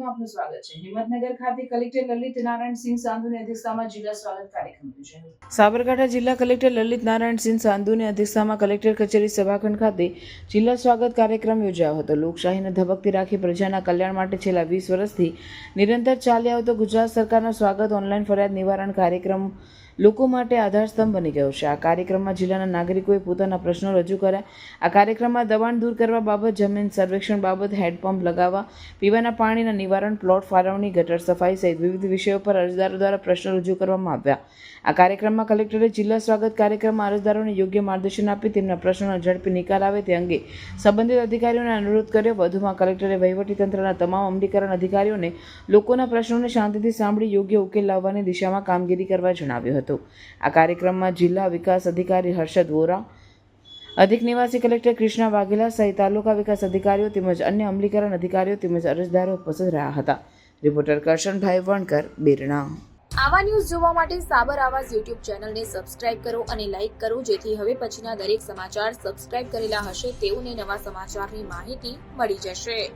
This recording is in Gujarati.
સમાચારમાં આપનું સ્વાગત છે। હિંમતનગર ખાતે કલેક્ટર લલિત નારાયણસિંહ સાંધુની અધ્યક્ષતામાં જિલ્લા સ્વાગત કાર્યક્રમ યોજાયો। સાબરકાંઠા જિલ્લા કલેક્ટર લલિત નારાયણસિંહ સાંધુની અધ્યક્ષતામાં કલેક્ટર કચેરી સભાખંડ ખાતે જિલ્લા સ્વાગત કાર્યક્રમ યોજાયો હતો। લોકશાહીને ધબકતી રાખી પ્રજાના કલ્યાણ માટે છેલ્લા 20 વર્ષથી નિરંતર ચાલી આવતો ગુજરાત સરકારનો સ્વાગત ઓનલાઈન ફરિયાદ નિવારણ કાર્યક્રમ લોકો માટે આધારસ્તંભ બની ગયો છે। આ કાર્યક્રમમાં જિલ્લાના નાગરિકોએ પોતાના પ્રશ્નો રજૂ કર્યા। આ કાર્યક્રમમાં દબાણ દૂર કરવા બાબત, જમીન સર્વેક્ષણ બાબત, હેન્ડપંપ લગાવવા, પીવાના પાણીના નિવારણ, પ્લોટ ફાળવણી, ગટર સફાઈ સહિત વિવિધ વિષયો પર અરજદારો દ્વારા પ્રશ્નો રજૂ કરવામાં આવ્યા। આ કાર્યક્રમમાં કલેક્ટરે જિલ્લા સ્વાગત કાર્યક્રમમાં અરજદારોને યોગ્ય માર્ગદર્શન આપી તેમના પ્રશ્નોનો ઝડપી નિકાલ આવે તે અંગે સંબંધિત અધિકારીઓને અનુરોધ કર્યો। વધુમાં કલેક્ટરે વહીવટીતંત્રના તમામ અમલીકરણ અધિકારીઓને લોકોના પ્રશ્નોને શાંતિથી સાંભળી યોગ્ય ઉકેલ લાવવાની દિશામાં કામગીરી કરવા જણાવ્યું હતું। આ કાર્યક્રમમાં જિલ્લા વિકાસ અધિકારી હર્ષદ વોરા, અધિક નિવાસી કલેક્ટર કૃષ્ણા વાઘેલા સહિત તાલુકા વિકાસ અધિકારીઓ તેમજ અન્ય અમલીકરણ અધિકારીઓ તેમજ અરજદારો ઉપસ્થિત રહ્યા હતા। રિપોર્ટર કરશનભાઈ વણકર, બેરણા। આવા ન્યૂઝ જોવા માટે સાબર આવાઝ યુટ્યુબ ચેનલને સબસ્ક્રાઇબ કરો અને લાઇક કરો, જેથી હવે પછીના દરેક સમાચાર સબસ્ક્રાઇબ કરેલા હશે તેઓને નવા સમાચારની માહિતી મળી જશે।